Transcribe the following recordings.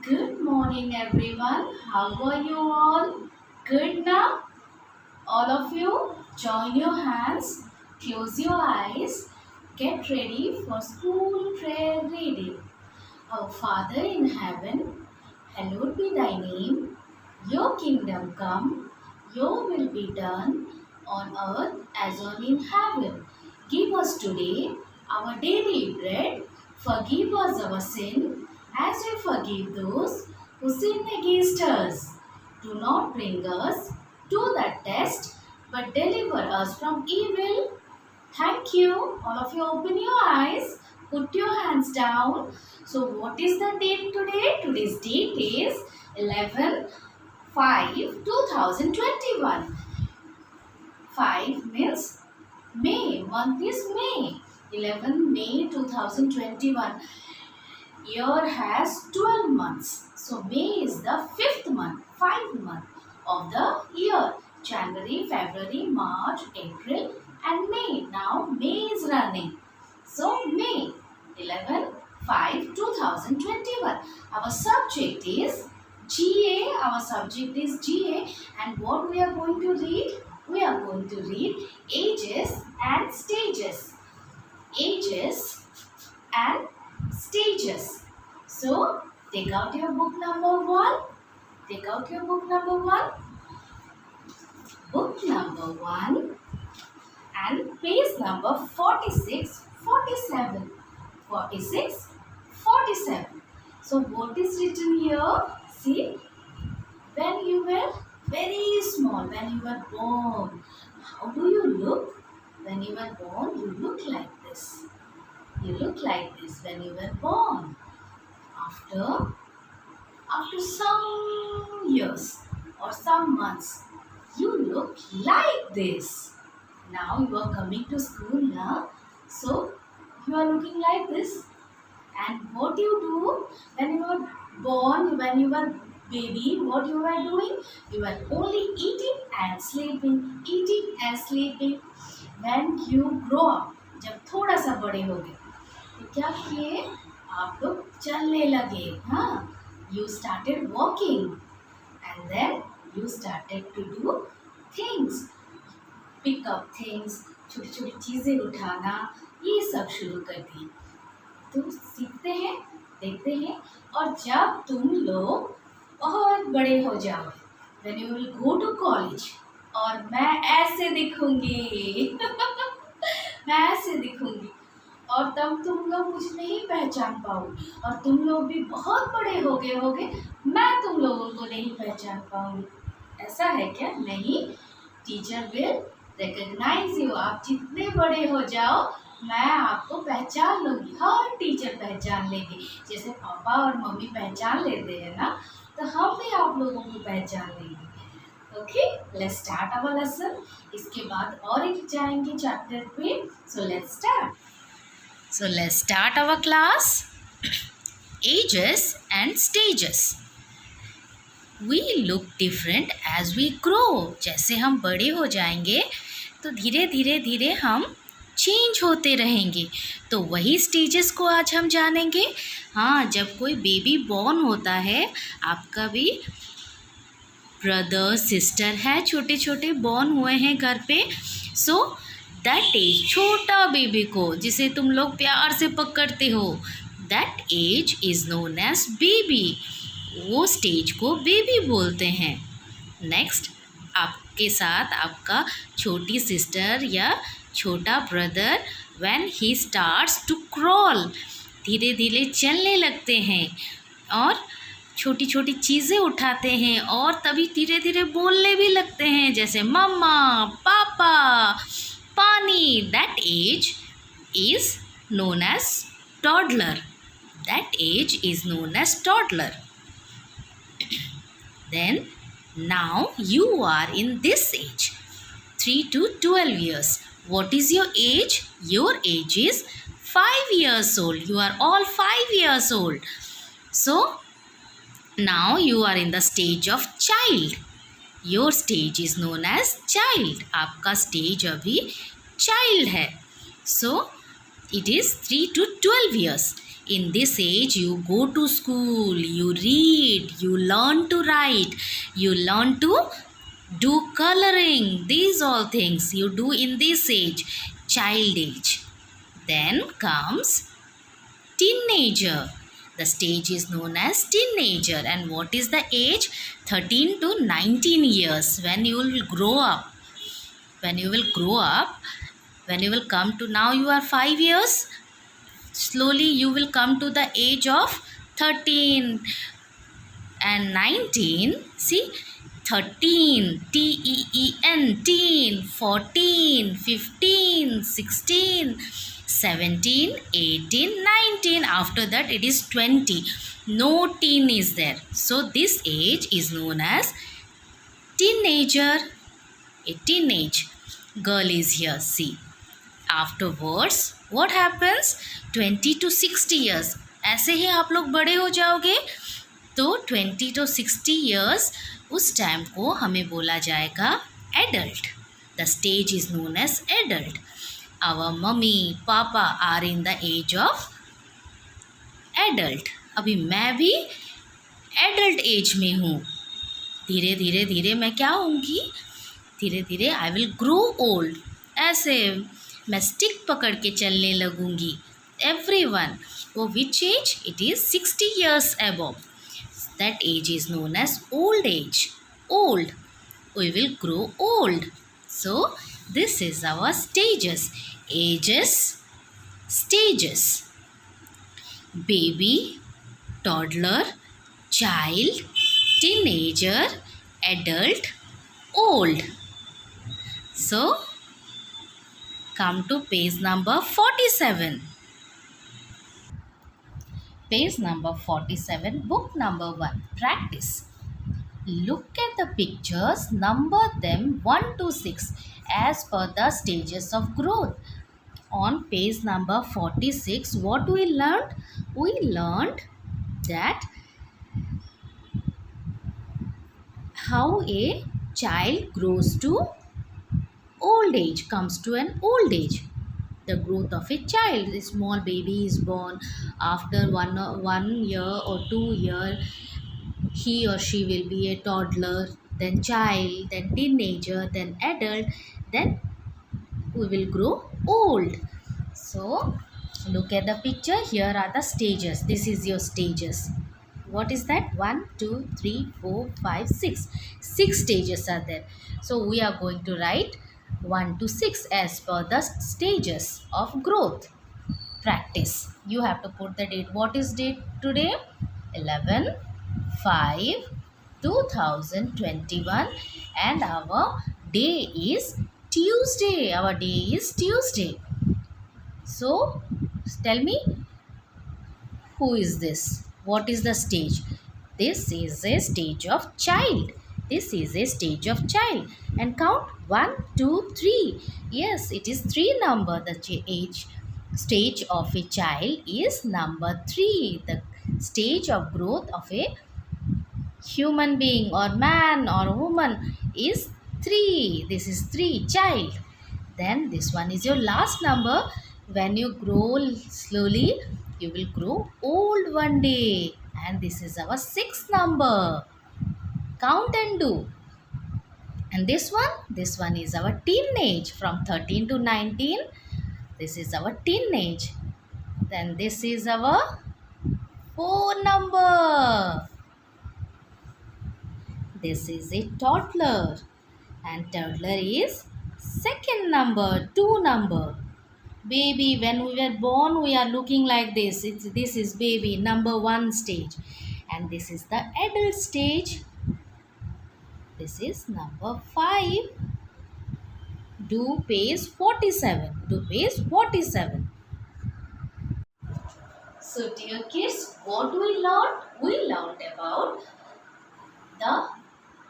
Good morning, everyone. How are you all? Good now? All of you, join your hands, close your eyes, get ready for school prayer reading. Our Father in heaven, hallowed be thy name. Your kingdom come, your will be done on earth as on in heaven. Give us today our daily bread. Forgive us our sin as we forgive those who sin against us. Do not bring us to the test, but deliver us from evil. Thank you. All of you open your eyes. Put your hands down. So what is the date today? Today's date is 11/5/2021. 5 means May. Month is May. 11 May 2021. Year has 12 months. So May is the fifth month, 5th month of the year. January, February, March, April and May. Now May is running. So May 11/5/2021. Our subject is GA. Our subject is GA. And what we are going to read? We are going to read ages and stages. Ages and stages. So, take out your book number 1. Take out your book number 1. Book number 1 and page number 46, 47. 46, 47. So, what is written here? See, when you were very small, when you were born, how do you look? When you were born, you look like this. You look like this when you were born. After some years or some months, you look like this. Now you are coming to school now, so you are looking like this. And what you do when you were born, when you were baby, what you were doing? You were only eating and sleeping, eating and sleeping. When you grow up, जब थोड़ा सा बड़े हो गए तो क्या किए आप लोग चलने लगे हाँ you started walking and then you started to do things pick up things छोटी छोटी चीज़ें उठाना ये सब शुरू कर दिए तो सीखते हैं देखते हैं और जब तुम लोग बहुत बड़े हो जाओ when you will go to college और मैं ऐसे दिखूंगी मैं ऐसे दिखूंगी और तब तुम लोग मुझे नहीं पहचान पाओगे और तुम लोग भी बहुत बड़े हो गए होगे मैं तुम लोगों को नहीं पहचान पाऊंगी ऐसा है क्या नहीं टीचर विल रिकॉग्नाइज यू आप जितने बड़े हो जाओ मैं आपको पहचान लूँगी हर टीचर पहचान लेंगे जैसे पापा और मम्मी पहचान लेते हैं ना तो हम भी आप लोगों को पहचान लेंगे okay let's start our lesson इसके बाद और एक जाएंगे चैप्टर पे so let's start our class ages and stages we look different as we grow जैसे हम बड़े हो जाएंगे तो धीरे धीरे हम चेंज होते रहेंगे तो वही स्टेजेस को आज हम जानेंगे हाँ जब कोई बेबी बॉर्न होता है आपका भी ब्रदर सिस्टर है छोटे छोटे बॉर्न हुए हैं घर पे सो दैट एज छोटा बेबी को जिसे तुम लोग प्यार से पकड़ते हो that age is known as baby वो स्टेज को बेबी बोलते हैं नेक्स्ट आपके साथ आपका छोटी सिस्टर या छोटा brother when he starts to crawl धीरे धीरे चलने लगते हैं और छोटी छोटी चीज़ें उठाते हैं और तभी धीरे धीरे बोलने भी लगते हैं जैसे मम्मा पापा पानी that age is known as toddler that age is known as toddler then now you are in this age 3 to 12 years what is your age your age is 5 years old you are all 5 years old so now you are in the stage of child your stage is known as child आपका stage अभी child है so it is 3 to 12 years In this age, you go to school, you read, you learn to write, you learn to do coloring. These all things you do in this age, child age. Then comes teenager. The stage is known as teenager. And what is the age? 13 to 19 years. When you will grow up. When you will grow up, when you will come to, now you are 5 years. Slowly you will come to the age of 13 and 19. See, 13, Teen, teen, 14, 15, 16, 17, 18, 19. After that it is 20. No teen is there. So this age is known as teenager. A teenage girl is here. See. Afterwards, what happens? 20 to 60 years. ऐसे ही आप लोग बड़े हो जाओगे तो 20 to 60 years उस time को हमें बोला जाएगा adult. The stage is known as adult. Our mummy, papa are in the age of adult. अभी मैं भी adult age में हूँ. धीरे धीरे धीरे मैं क्या होंगी? धीरे धीरे I will grow old. ऐसे मैं स्टिक पकड़ के चलने लगूंगी. Everyone. वो which age? It is 60 years above. That age is known as old age. Old. We will grow old. So, this is our stages. Ages, stages. Baby, toddler, child, teenager, adult, old. So, come to page number 47. Page number 47, book number 1. Practice. Look at the pictures, number them 1 to 6 as per the stages of growth. On page number 46, what we learned? We learned that how a child grows to old age, comes to an old age. The growth of a child. A small baby is born. After one year or 2 year, he or she will be a toddler, then child, then teenager, then adult, then we will grow old. So, look at the picture. Here are the stages. This is your stages. What is that? 1, 2, 3, 4, 5, 6. 6 stages are there. So, we are going to write 1 to 6 as per the stages of growth. Practice. You have to put the date. What is date today? 11/5/2021, and our day is Tuesday. Our day is Tuesday. So, tell me, who is this? What is the stage? This is a stage of child. This is a stage of child. And count 1, 2, 3. Yes, it is 3 number. The age stage of a child is number 3. The stage of growth of a human being or man or woman is 3. This is 3, child. Then this one is your last number. When you grow slowly, you will grow old one day. And this is our 6th number. Count and do. And this one is our teenage from 13 to 19. This is our teenage. Then this is our 4 number. This is a toddler. And toddler is 2nd number, 2 number. Baby, when we were born, we are looking like this. This is baby, number 1 stage. And this is the adult stage. This is number 5. Do page 47. Do page 47. So, dear kids, what we learned? We learned about the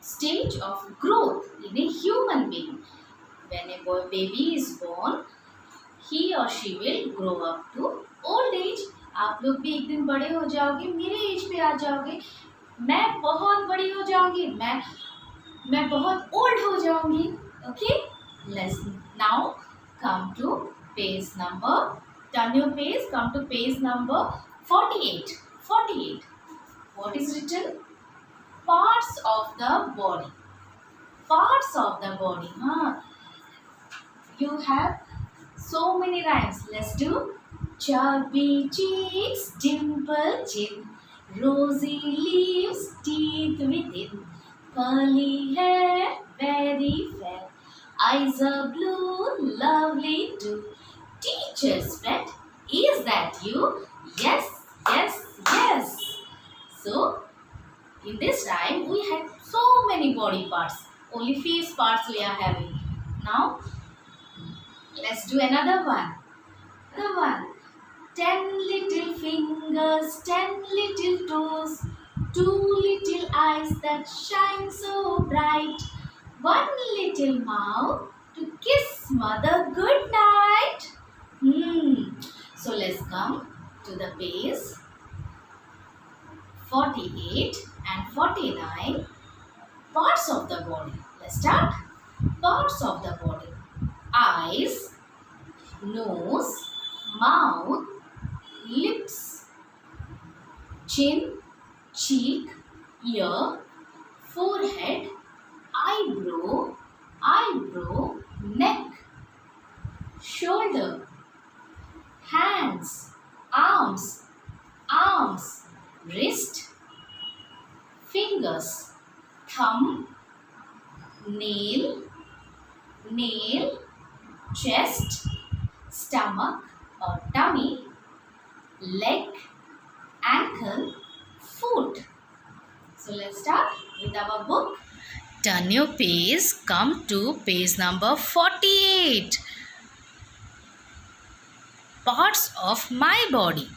stage of growth in a human being. When a baby is born, he or she will grow up to old age. आप लोग भी एक दिन बड़े हो जाओगे, मेरे as पे आ जाओगे. मैं बहुत बड़ी हो जाऊंगी, मैं बहुत ओल्ड हो जाऊंगी. Okay? Let's now come to page number. Turn your page. Come to page number 48. 48. What is written? Parts of the body. Parts of the body. You have so many rhymes. Let's do. Chubby cheeks, dimple chin, rosy lips, teeth within, curly hair, very fair, eyes are blue, lovely too. Teacher's pet, is that you? Yes, yes, yes. So, in this rhyme, we had so many body parts. Only face parts we are having. Now, let's do another one. Another one. 10 little fingers, 10 little toes, 2 little eyes that shine so bright, 1 little mouth to kiss mother good night. So let's come to the page 48 and 49. Parts of the body. Let's start. Parts of the body. Eyes, nose, mouth, lips, chin, cheek, ear, forehead, eyebrow, neck, shoulder, hands, arms, wrist, fingers, thumb, nail, chest, stomach or tummy, leg, ankle, foot. So let's start with our book. Turn your page, come to page number 48. Parts of my body.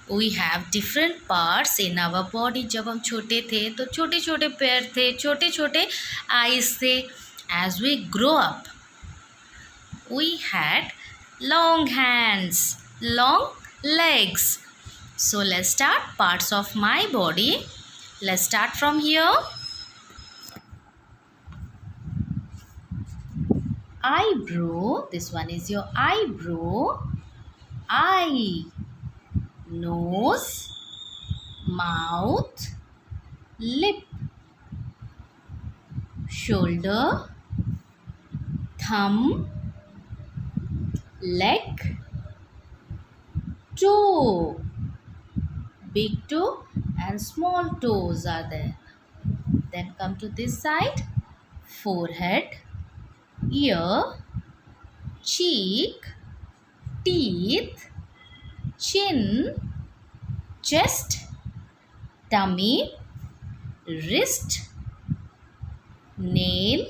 We have different parts in our body. जब हम छोटे थे तो छोटे छोटे पैर थे, छोटे छोटे eyes थे. As we grow up, we had long hands, long legs. So let's start parts of my body. Let's start from here. Eyebrow. This one is your eyebrow. Eye. Nose. Mouth. Lip. Shoulder. Thumb. Leg. Toe. Big toe and small toes are there. Then come to this side. Forehead, ear, cheek, teeth, chin, chest, tummy, wrist, nail.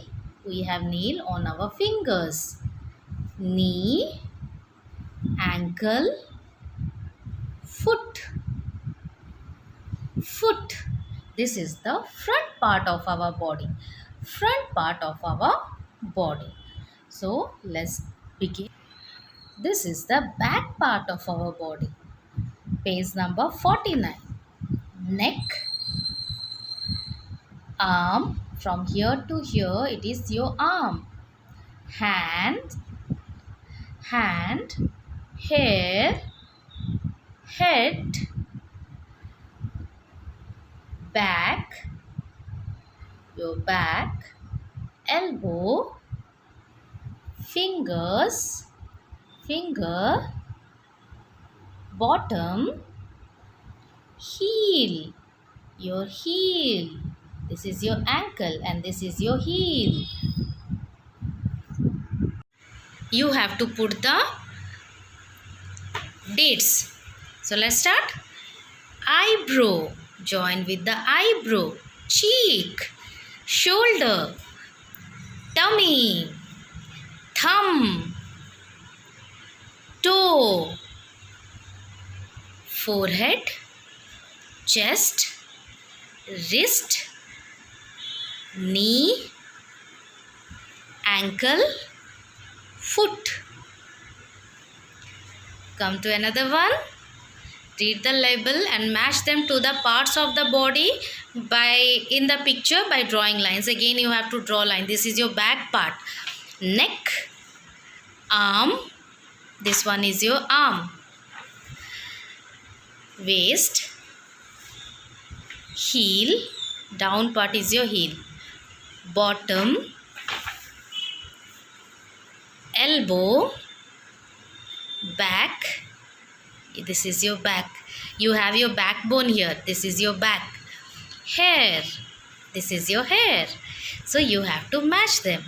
We have nail on our fingers. Knee, ankle, foot. This is the front part of our body. So let's begin. This is the back part of our body. Page number 49. Neck, arm. From here to here it is your arm. Hand, hair, head, back, your back, elbow, fingers, bottom, heel, your heel. This is your ankle and this is your heel. You have to put the dates. So let's start. Eyebrow. Join with the eyebrow. Cheek. Shoulder. Tummy. Thumb. Toe. Forehead. Chest. Wrist. Knee. Ankle. Foot. Come to another one. Read the label and match them to the parts of the body in the picture by drawing lines. Again you have to draw line. This is your back part. Neck, arm. This one is your arm. waist, heel, down part is your heel, bottom, elbow, back, this is your back, you have your backbone here, this is your back, hair, this is your hair, so you have to match them.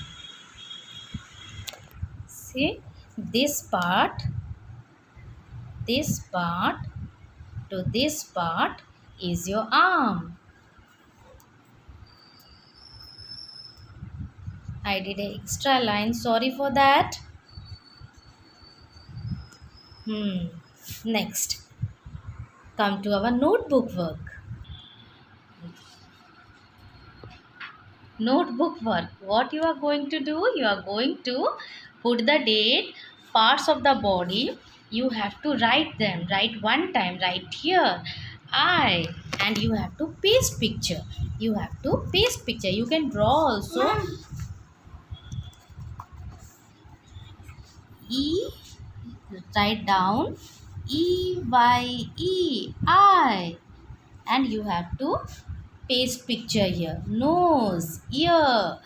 See, this part to this part is your arm. I did an extra line, sorry for that. Next, come to our notebook work. Notebook work. What you are going to do? You are going to put the date, parts of the body. You have to write them. Write one time. Write here, I, and you have to paste picture. You have to paste picture. You can draw also. E, write down EYE, I, and you have to paste picture here. Nose, ear,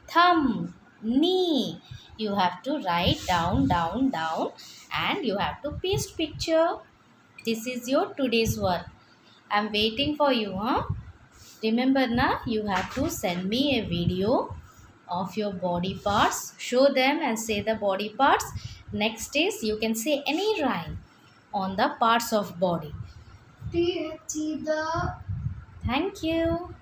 thumb, knee. You have to write down, and you have to paste picture. This is your today's work. I'm waiting for you, huh? Remember na, you have to send me a video of your body parts. Show them and say the body parts. Next is you can say any rhyme on the parts of body. Thank you.